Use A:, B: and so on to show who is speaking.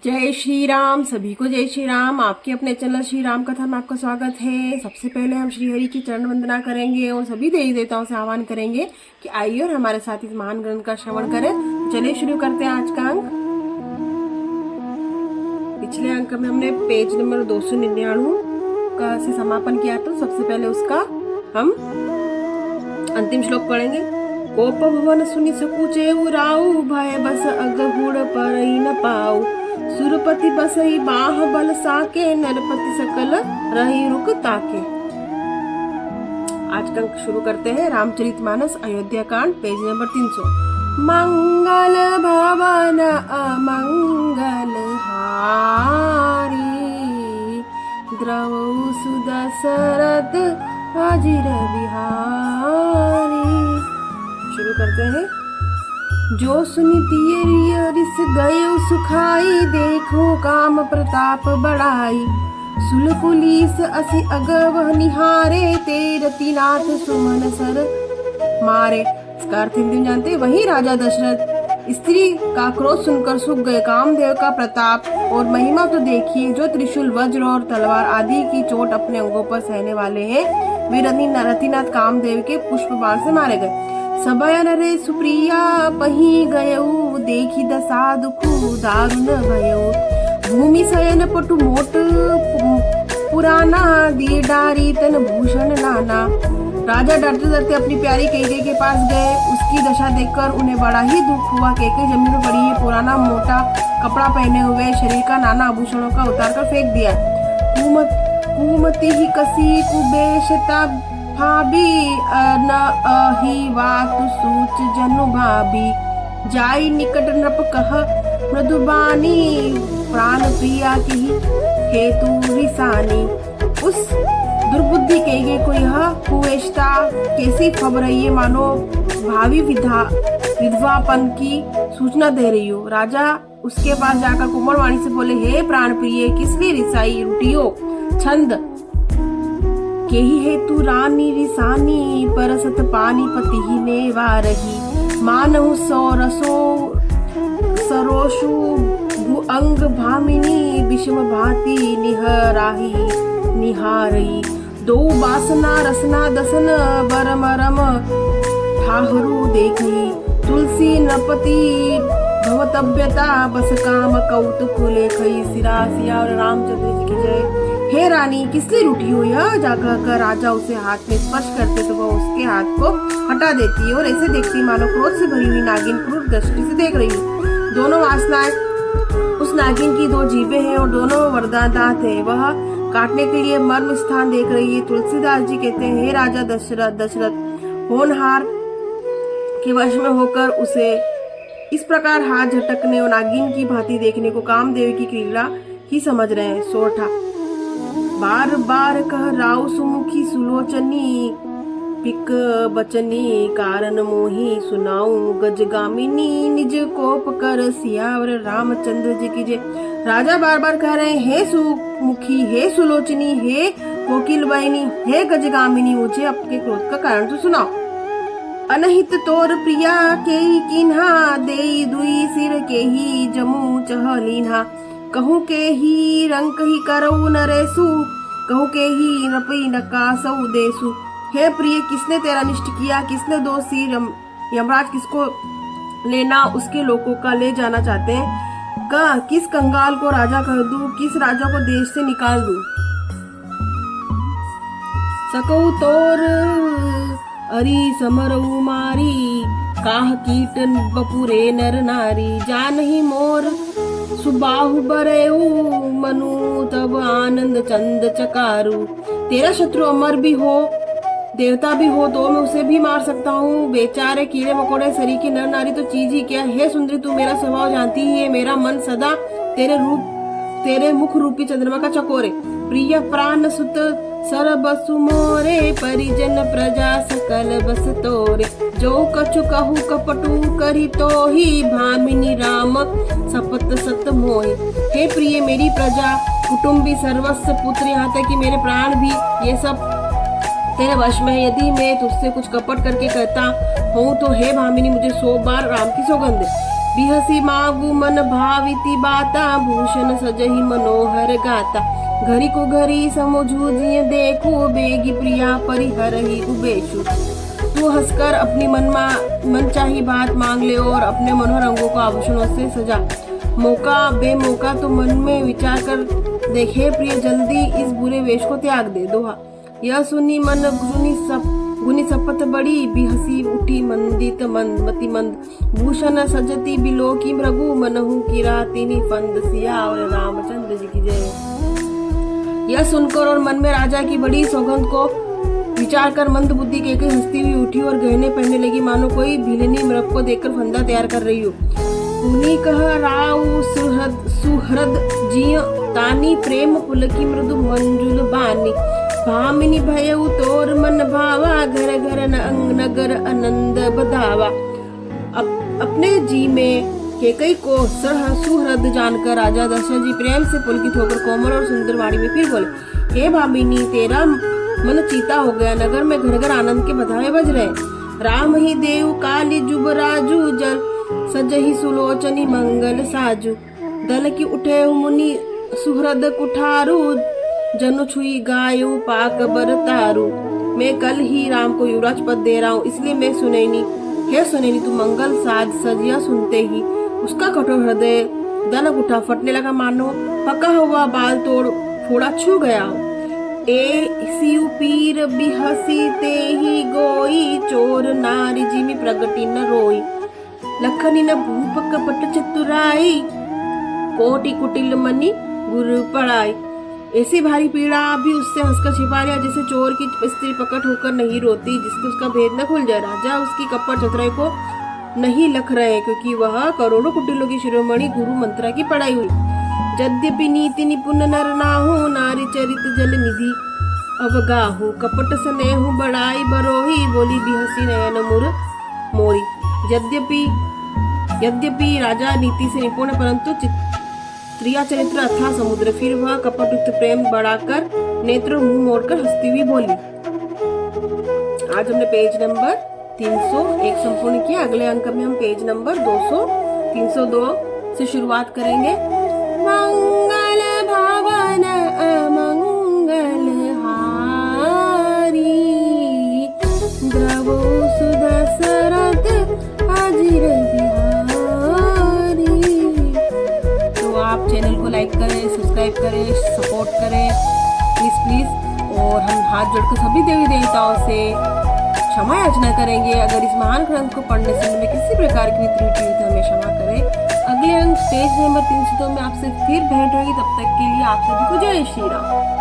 A: जय श्री राम। सभी को जय श्री राम। आपके अपने चैनल श्री राम कथा में आपका स्वागत है। सबसे पहले हम श्री हरि की चरण वंदना करेंगे और सभी देवी देवताओं से आह्वान करेंगे कि आइए और हमारे साथ इस महान ग्रंथ का श्रवण करें। चलिए शुरू करते हैं आज का अंक। पिछले अंक में हमने पेज नंबर 299 का से समापन किया, तो सबसे पहले उसका हम अंतिम श्लोक पढ़ेंगे। कोप भवन सुनि सकुचे उराऊ, भय बस अगहुड़ पर न पाऊ। सुरपति बसई बाह बल साके, नरपति सकल रही रुक ताके। आज का अंक शुरू करते हैं। रामचरितमानस अयोध्या कांड, पेज नंबर 300। मंगल भवन अमंगल हारी, द्रवौ सुदशरथ अजिर बिहारी। शुरू करते हैं। जो सुनी रिस गए सुखाई, देखो काम प्रताप बढ़ाई। सुलकुलीस असि अगव निहारे, तेरति नाथ सुमन सर मारे। इसका अर्थ हिंदी में जानते हैं। वहीं राजा दशरथ स्त्री का क्रोध सुनकर सूख गए। कामदेव का प्रताप और महिमा तो देखिए, जो त्रिशूल वज्र और तलवार आदि की चोट अपने अंगों पर सहने वाले हैं, वे रतिनाथ कामदेव के पुष्प बाण से मारे गए। सबयन रे सुप्रिया पही गयऊ, देखी दशा दुखु दारुण भयऊ। भूमि शयन पटु मोट पुराना, दिए डारी तन भूषण नाना। राजा डरते डरते अपनी प्यारी कैकेयी के पास गए। उसकी दशा देखकर उन्हें बड़ा ही दुख हुआ। कैकेयी जमीन पर पड़ी है, पुराना मोटा कपड़ा पहने हुए शरीर का नाना आभूषणों का उतार कर फेंक दिया। कुमति ही कसी कुबेशता भाभी, न अहि वातु सूच जनु भाभी। जाई निकट नृप कह मृदुबानी, प्राण प्रिया की हेतु रिसानी। उस दुर्बुद्धि कैकेयी को यह कुवेष्टा कैसी खबर है, ये मानो भावी विधवापन की सूचना दे रही हो। राजा उसके पास जाकर कोमल वाणी से बोले, हे प्राण प्रिय, किस लिए रिसाई रुटियो। छंद केही हेतु रानी रिसानी, परसत पानी पति ही ने वारही। मानहु सरोषु भुअंग भामिनी, विषम भांति निहारई। दो बासना रसना दसन, बरमरम ठाहरु देखी। तुलसी नपति भवतव्यता, बस काम कौतुक लेखई। सिरा सिया और रामचंद्र जी की जय। हे रानी, किस लिए रूठी हो यह? जाकर राजा उसे हाथ में स्पर्श करते तो वह उसके हाथ को हटा देती है और ऐसे देखती मानो क्रोध से भरी हुई नागिन क्रूर दृष्टि से देख रही है। दोनों वासनाएं उस नागिन की दो जीभें हैं और दोनों वरदान दांत है। वह काटने के लिए मर्म स्थान देख रही है। तुलसीदास जी कहते हैं, हे राजा दशरथ होनहार के वश में होकर उसे इस प्रकार हाथ झटकने और नागिन की भांति देखने को कामदेव की क्रीड़ा ही समझ रहे हैं। सोरठा बार बार कह राव सुमुखी सुलोचनी, पिक बचनी कारण मोही सुनाऊं। गजगामिनी निज कोप कर, सियावर रामचंद्र जी की जय। राजा बार बार कह रहे हैं, हे सुमुखी, हे सुलोचनी, हे कोकिल वाहिनी, हे गजगामिनी, मुझे अपने क्रोध का कारण तो सुनाओ। अनहित तोर प्रिया केही किन्हा, देई दुई सिर केही जमू चह लीन्हा। कहूँ के ही रंक ही करऊ नरेसु, कहूँ के ही नपई नकासऊ देसु। हे प्रिय, किसने तेरा निष्ठ किया, किसने दो सिर यमराज किसको लेना उसके लोगों का ले जाना चाहते हैं। किस कंगाल को राजा कर दूं, किस राजा को देश से निकाल दूं। सकऊ तोर अरि समरऊ मारी, काह कीट बपुरे नर नारी। जानहि मोर सुबाहु बरेऊ, मनु तब आनंद चंद चकारू। तेरा शत्रु अमर भी हो, देवता भी हो, तो मैं उसे भी मार सकता हूँ। बेचारे कीड़े मकोड़े शरीर की नर नारी तो चीज ही क्या है। सुंदरी, तू मेरा स्वभाव जानती ही है। मेरा मन सदा तेरे मुख रूपी चंद्रमा का चकोरे। प्रिय प्राण सुत सर बसु मोरे, परिजन प्रजा सकल बस तोरे। जो कछु कहू कपटू करी तो ही, भामिनी राम सपत सत मोहि। हे प्रिय, मेरी प्रजा कुटुंबी सर्वस्व पुत्र, यहाँ तक कि मेरे प्राण भी, ये सब तेरे वश में है। यदि मैं तुझसे कुछ कपट करके कहता हूँ तो हे भामिनी, मुझे 100 बार राम की सौगंध। बिहसी मागु मन भाविति बाता भूषण सजहि मनोहर गाता घरी को घरी समझू जिय देखू बेगी प्रिया परिहर ही उबेशु। तू हंसकर अपनी मनचाही बात मांग ले और अपने मनोहर अंगों को आभूषणों से सजा। मौका बेमौका तो मन में विचार कर देखे प्रिय जल्दी इस बुरे वेश को त्याग दे। दोहा। यह सुनी मन गुनी सपत बड़ी बिहसी उठी मंदित मति मंद भूषण सजती बिलोकी भृगु मनहु किरातिनी फंद। सिया और रामचंद्र जी की जय। यह सुनकर और मन में राजा की बड़ी सौगंध को विचार कर मंद बुद्धि केकई हंसती हुई उठी और गहने पहनने लगी मानो कोई भिलनी मृग को देखकर फंदा तैयार कर रही हो। उन्हीं कह राउ सुहृद जिय तानी प्रेम पुलकी मृदु मंजुल बानी भामिनी भयउ तोर मन भावा घर घर नगर आनंद बधावा। अपने जी में केकई को सुहृद जानकर राजा दशरथ जी प्रेम से पुलकित होकर कोमल और सुंदर वाणी में फिर बोले, हे भामिनी तेरा मन चीता हो गया, नगर में घर घर आनंद के बधावे बज रहे। राम ही देव काली जुब राजू जल सजहि सुलोचनी मंगल साजू दल की उठे मुनि सुहृद कुठारू जनु छुई गायु पाक बर तारू। मैं कल ही राम को युवराज पद दे रहा हूँ, इसलिए मैं सुनैनी हे सुनैनी तू मंगल साज सजिया सुनते ही उसका कठोर हृदय दनक उठा, फटने लगा मानो पका हुआ बाल तोड़ फोड़ा छू गया। ए सियु पीर बिहसी ते ही गोई चोर नारी जिमि प्रगति न रोई लखनी न भूप कपट चतुराई कोटि कुटिल मनी गुरु पढ़ाई। ऐसी भारी पीड़ा भी उससे हंसकर छिपा लिया जैसे चोर की स्त्री पकड़ होकर नहीं रोती जिससे उसका भेद न खुल जाए। राजा उसकी कपट चतुराई को नहीं लख रहे क्योंकि वह करोड़ों कुटिलों की शिरोमणि गुरु मंत्रा की पढ़ाई हुई। यद्यपि नीति निपुण नर नाहु नारी चरित जल निधि अवगाहु कपट स्नेहु बड़ाई बरोही बोली बिहसी नयन मुर मोरी। यद्यपि राजा नीति से निपुण परंतु स्त्रिया चरित्र अथा समुद्र, फिर वह कपटयुक्त प्रेम बढ़ाकर नेत्र मुंह मोड़कर हंसती हुई बोली। आज हमने पेज नंबर 301 संपूर्ण किया। अगले अंक में हम पेज नंबर 302 से शुरुआत करेंगे। मंगल भवन अमंगल हारी द्रवो सुदशरथ अजिर बिहारी। तो आप चैनल को लाइक करें, सब्सक्राइब करें, सपोर्ट करें प्लीज। और हम हाथ जोड़कर सभी देवी देवताओं से क्षमा याचना करेंगे अगर इस महान ग्रंथ को पढ़ने से हमें किसी प्रकार की त्रुटि हुई तो हमें क्षमा करें। अगले अंक पेज नंबर 302 में आपसे फिर भेंट होगी। तब तक के लिए आप सभी को जय श्री राम।